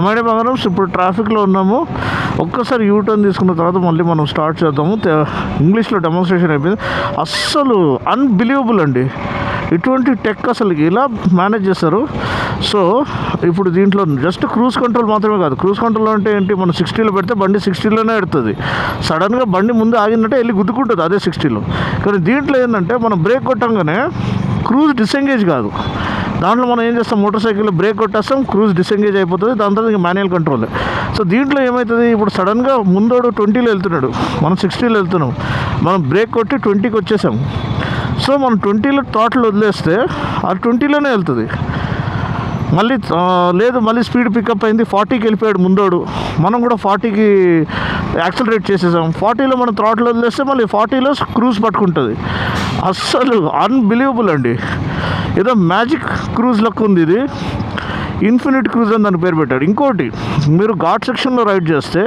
Madam బంగారం ఇప్పుడు ట్రాఫిక్లో ఉన్నాము. ఒక్కసారి యూటర్న్ తీసుకున్న తర్వాత మళ్ళీ మనం స్టార్ట్ చేద్దాము. ఇంగ్లీష్లో డెమాన్స్ట్రేషన్ అయిపోయింది. అస్సలు అన్బిలీవబుల్ అండి, ఇటువంటి టెక్ అసలు ఇలా మేనేజ్ చేస్తారు. సో ఇప్పుడు దీంట్లో జస్ట్ క్రూజ్ కంట్రోల్ మాత్రమే కాదు. క్రూజ్ కంట్రోల్ అంటే ఏంటి, మనం 60లో పెడితే బండి 60లోనే ఎడుతుంది. సడన్గా బండి ముందు ఆగిందంటే వెళ్ళి గుద్దుకుంటుంది అదే 60లో. కానీ దీంట్లో ఏంటంటే మనం బ్రేక్ కొట్టంగానే క్రూజ్ డిసెంగేజ్ కాదు. దాంట్లో మనం ఏం చేస్తాం, మోటార్ సైకిల్లో బ్రేక్ కొట్టేస్తాం, క్రూజ్ డిసెంగేజ్ అయిపోతుంది. దాని తర్వాత ఇంకా మాన్యువల్ కంట్రోల్. సో దీంట్లో ఏమవుతుంది, ఇప్పుడు సడన్గా ముందోడు 20లో వెళ్తున్నాడు, మనం 60లో వెళ్తున్నాం, మనం బ్రేక్ కొట్టి 20కి వచ్చేసాం. సో మనం 20లో థ్రాటిల్ వదిలేస్తే అది 20లోనే వెళ్తుంది. మళ్ళీ లేదు మళ్ళీ స్పీడ్ పికప్ అయింది, 40కి వెళ్ళిపోయాడు ముందోడు, మనం కూడా 40కి యాక్సిలరేట్ చేసేసాం. 40లో మనం థ్రాటిల్ వదిలేస్తే మళ్ళీ 40లో క్రూజ్ పట్టుకుంటుంది. అస్సలు అన్బిలీవబుల్ అండి, ఏదో మ్యాజిక్ క్రూజ్ లెక్క ఉంది ఇది. ఇన్ఫినిట్ క్రూజ్ అని దాని పేరు పెట్టాడు. ఇంకోటి, మీరు ఘాట్ సెక్షన్లో రైడ్ చేస్తే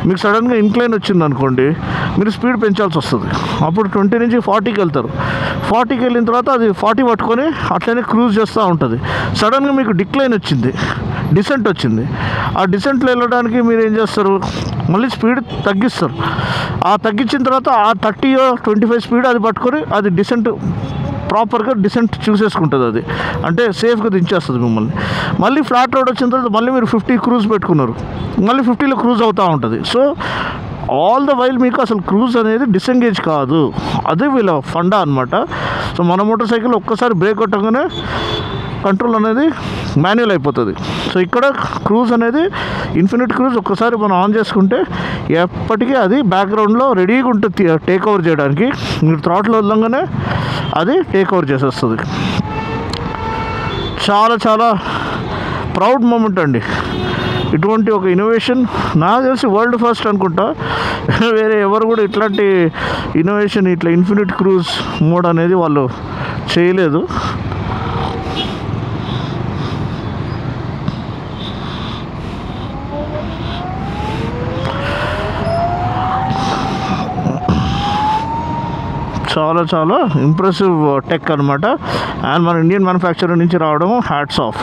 మీకు సడన్గా ఇంక్లైన్ వచ్చింది అనుకోండి, మీరు స్పీడ్ పెంచాల్సి వస్తుంది. అప్పుడు 20 నుంచి 40కి వెళ్తారు. 40కి వెళ్ళిన తర్వాత అది 40 పట్టుకొని అట్లనే క్రూజ్ చేస్తూ ఉంటుంది. సడన్గా మీకు డిక్లైన్ వచ్చింది, డిసెంట్ వచ్చింది. ఆ డిసెంట్లో వెళ్ళడానికి మీరు ఏం చేస్తారు, మళ్ళీ స్పీడ్ తగ్గిస్తారు. ఆ తగ్గించిన తర్వాత ఆ 30-25 స్పీడ్ అది పట్టుకొని అది డిసెంట్ ప్రాపర్గా డిసెంట్ చూసేసుకుంటుంది. అది అంటే సేఫ్గా దించేస్తుంది మిమ్మల్ని. మళ్ళీ ఫ్లాట్ రోడ్ వచ్చిన తర్వాత మళ్ళీ మీరు 50 క్రూజ్ పెట్టుకున్నారు, మళ్ళీ 50లో క్రూజ్ అవుతూ ఉంటుంది. సో ఆల్ ద వైల్ మీకు అసలు క్రూజ్ అనేది డిసెంగేజ్ కాదు, అదే వీళ్ళ ఫండా అనమాట. సో మన మోటార్ సైకిల్ ఒక్కసారి బ్రేక్ కొట్టగానే కంట్రోల్ అనేది మాన్యువల్ అయిపోతుంది. సో ఇక్కడ క్రూజ్ అనేది ఇన్ఫినిట్ క్రూజ్ ఒక్కసారి మనం ఆన్ చేసుకుంటే ఎప్పటికీ అది బ్యాక్గ్రౌండ్లో రెడీగా ఉంటుంది టేక్ ఓవర్ చేయడానికి. మీరు థ్రాటిల్ వదలంగానే అది టేక్ ఓవర్ చేసేస్తుంది. చాలా చాలా ప్రౌడ్ మూమెంట్ అండి. ఇటువంటి ఒక ఇన్నోవేషన్ నాకు తెలిసి వరల్డ్ ఫస్ట్ అనుకుంటా. వేరే ఎవరు కూడా ఇట్లాంటి ఇన్నోవేషన్ ఇట్లా ఇన్ఫినిట్ క్రూజ్ మోడ్ అనేది వాళ్ళు చేయలేదు. చాలా చాలా ఇంప్రెసివ్ టెక్ అనమాట. అండ్ మన ఇండియన్ మ్యానుఫ్యాక్చరర్ నుంచి రావడం హ్యాట్స్ ఆఫ్.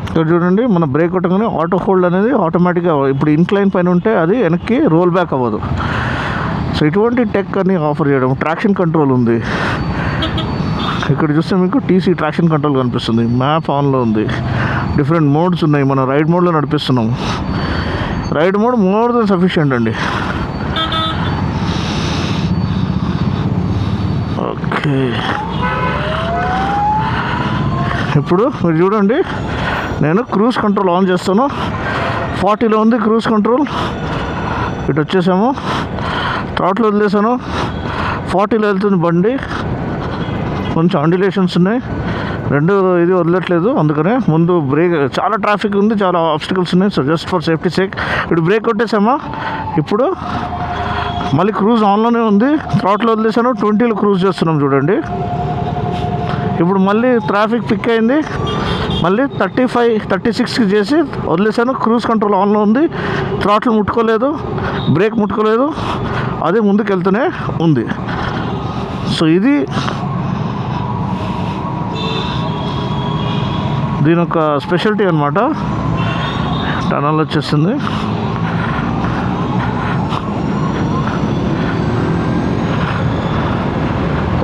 ఇక్కడ చూడండి, మన బ్రేక్ కొట్టగానే ఆటో హోల్డ్ అనేది ఆటోమేటిక్గా ఇప్పుడు ఇన్క్లైన్ పైన ఉంటే అది వెనక్కి రోల్ బ్యాక్ అవ్వదు. సో ఇటువంటి టెక్ అని ఆఫర్ చేయడం. ట్రాక్షన్ కంట్రోల్ ఉంది. ఇక్కడ చూస్తే మీకు టీసీ ట్రాక్షన్ కంట్రోల్ కనిపిస్తుంది. మ్యాప్ ఆన్లో ఉంది. డిఫరెంట్ మోడ్స్ ఉన్నాయి. మనం రైడ్ మోడ్లో నడిపిస్తున్నాం. Ride mode more than sufficient అండి. ఓకే, ఇప్పుడు మీరు చూడండి, నేను క్రూజ్ కంట్రోల్ ఆన్ చేస్తాను. 40లో ఉంది క్రూజ్ కంట్రోల్. ఇటు వచ్చేసాము, థ్రాటిల్ వదిలేసాను, 40లో వెళ్తుంది బండి. కొంచెం అండిలేషన్స్ ఉన్నాయి, రెండు ఇది వదలట్లేదు. అందుకనే ముందు బ్రేక్, చాలా ట్రాఫిక్ ఉంది, చాలా ఆబ్స్టికల్స్ ఉన్నాయి. So just for safety sake ఇప్పుడు బ్రేక్ కొట్టేసామా. ఇప్పుడు మళ్ళీ క్రూజ్ ఆన్లోనే ఉంది. థ్రాటిల్ వదిలేసాను, 20లో క్రూజ్ చేస్తున్నాం చూడండి. ఇప్పుడు మళ్ళీ ట్రాఫిక్ పిక్ అయింది, మళ్ళీ 35-36కి చేసి వదిలేసాను. క్రూజ్ కంట్రోల్ ఆన్లో ఉంది. థ్రాటిల్ ముట్టుకోలేదు, బ్రేక్ ముట్టుకోలేదు, అదే ముందుకు వెళ్తూనే ఉంది. సో ఇది దీని ఒక స్పెషాలిటీ అనమాట. టనల్ వచ్చేస్తుంది.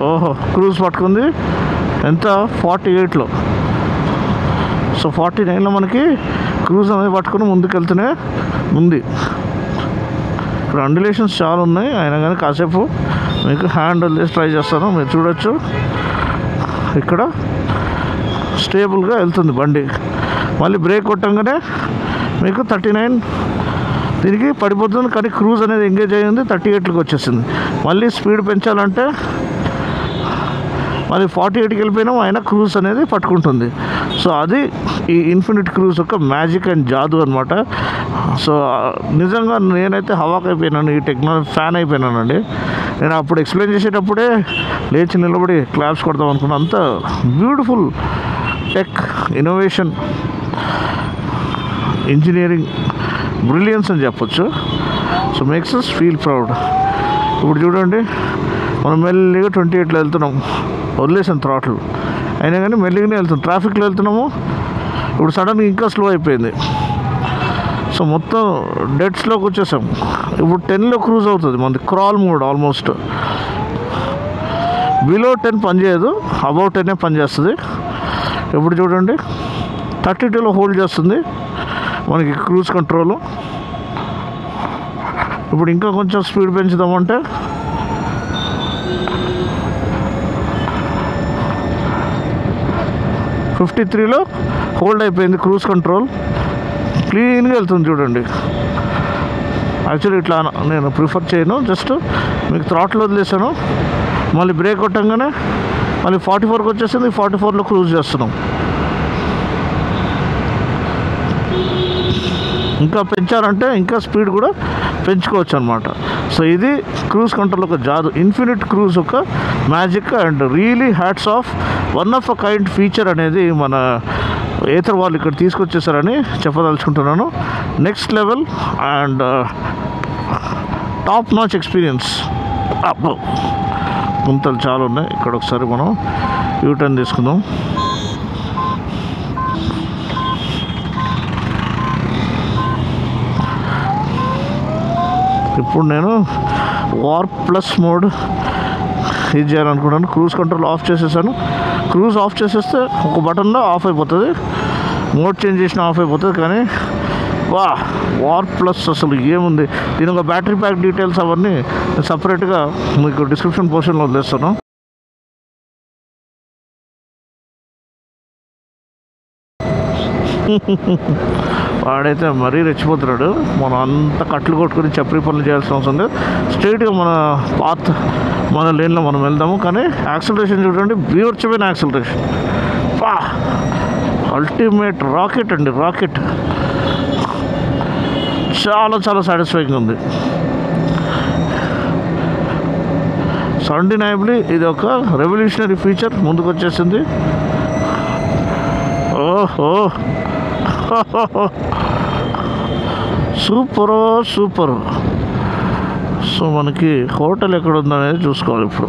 ఓహో, క్రూజ్ పట్టుకుంది ఎంత, 48లో. సో 49లో మనకి క్రూజ్ అనేది పట్టుకుని ముందుకు వెళ్తూనే ఉంది. ఇక్కడ అండిలేషన్స్ చాలా ఉన్నాయి. అయినా కానీ కాసేపు మీకు హ్యాండ్ వదిలేసి ట్రై చేస్తాను. మీరు చూడొచ్చు, ఇక్కడ స్టేబుల్గా వెళ్తుంది బండి. మళ్ళీ బ్రేక్ కొట్టంగానే మీకు 39 దీనికి పడిపోతుంది. కానీ క్రూజ్ అనేది ఎంగేజ్ అయ్యింది, 38కి వచ్చేసింది. మళ్ళీ స్పీడ్ పెంచాలంటే మళ్ళీ 48కి వెళ్ళిపోయినాం, అయినా క్రూజ్ అనేది పట్టుకుంటుంది. సో అది ఈ ఇన్ఫినిట్ క్రూజ్ యొక్క మ్యాజిక్ అండ్ జాదు అనమాట. సో నిజంగా నేనైతే హవాక్ అయిపోయినాను, ఈ టెక్నాలజీ ఫ్యాన్ అయిపోయినానండి. నేను అప్పుడు ఎక్స్ప్లెయిన్ చేసేటప్పుడే లేచి నిలబడి క్లాప్స్ కొడతాం అనుకున్నాను. అంత beautiful tech, innovation, engineering brilliance అని చెప్పొచ్చు. So makes us feel proud. ఇప్పుడు చూడండి, మనం మెల్లిగా 28లో వెళ్తున్నాం, వదిలేసాం థ్రాటిల్, అయినా కానీ మెల్లిగానే వెళ్తున్నాం. ట్రాఫిక్లో వెళ్తున్నాము. ఇప్పుడు సడన్గా ఇంకా స్లో అయిపోయింది. సో మొత్తం డెడ్స్లోకి వచ్చేసాం. ఇప్పుడు 10లో క్రూజ్ అవుతుంది మనది, క్రాల్ మోడ్ ఆల్మోస్ట్. బిలో 10 పనిచేయదు, అబౌవ్ 10 పనిచేస్తుంది. ఇప్పుడు చూడండి 32లో హోల్డ్ చేస్తుంది మనకి క్రూజ్ కంట్రోల్. ఇప్పుడు ఇంకా కొంచెం స్పీడ్ పెంచుదామంటే .53లో హోల్డ్ అయిపోయింది క్రూజ్ కంట్రోల్. క్లీన్గా వెళ్తుంది చూడండి. యాక్చువల్లీ ఇట్లా నేను ప్రిఫర్ చేయను, జస్ట్ మీకు థ్రాట్లో వదిలేసాను. మళ్ళీ బ్రేక్ కొట్టంగానే మళ్ళీ 44కి వచ్చేసింది, 44లో క్రూజ్ చేస్తున్నాం. ఇంకా పెంచారంటే ఇంకా స్పీడ్ కూడా పెంచుకోవచ్చు అనమాట. సో ఇది క్రూజ్ కంట్రోల్ ఒక జాదు, ఇన్ఫినిట్ క్రూజ్ ఒక magic and really hats off, one of a kind feature అనేది మన ఏథర్ వాళ్ళు ఇక్కడ తీసుకొచ్చేసారని చెప్పదలుచుకుంటున్నాను. Next level and top notch experience. గుంతలు చాలా ఉన్నాయి ఇక్కడ. ఒకసారి మనం యూటర్న్ తీసుకుందాం. ఇప్పుడు నేను వార్ప్ ప్లస్ మోడ్ ఇది చేయాలనుకుంటాను. క్రూజ్ కంట్రోల్ ఆఫ్ చేసేసాను. క్రూజ్ ఆఫ్ చేసేస్తే ఒక బటన్లో ఆఫ్ అయిపోతుంది, మోడ్ చేంజ్ చేసిన ఆఫ్ అయిపోతుంది. కానీ వా వార్ప్ ప్లస్ అసలు ఏముంది, దీని ఒక బ్యాటరీ ప్యాక్ డీటెయిల్స్ అవన్నీ సపరేట్గా మీకు డిస్క్రిప్షన్ పోర్షన్లో వదిలేస్తాను. వాడైతే మరీ రెచ్చిపోతున్నాడు. మనం అంత కట్లు కొట్టుకుని చప్పరి పనులు చేయాల్సిన అవసరం లేదు. స్ట్రైట్గా మన పాత్ మన లేన్లో మనం వెళ్దాము. కానీ యాక్సిలరేషన్ చూడండి, బీవచ్చమైన యాక్సిలరేషన్. అల్టిమేట్ రాకెట్ అండి, రాకెట్. చాలా చాలా సాటిస్ఫైయింగ్ ఉంది. అన్డినైబుల్లీ ఇది ఒక రెవల్యూషనరీ ఫీచర్ ముందుకు వచ్చేసింది. ఓహో సూపర్ సూపర్. సో మనకి హోటల్ ఎక్కడ ఉందనేది చూసుకోవాలి ఇప్పుడు.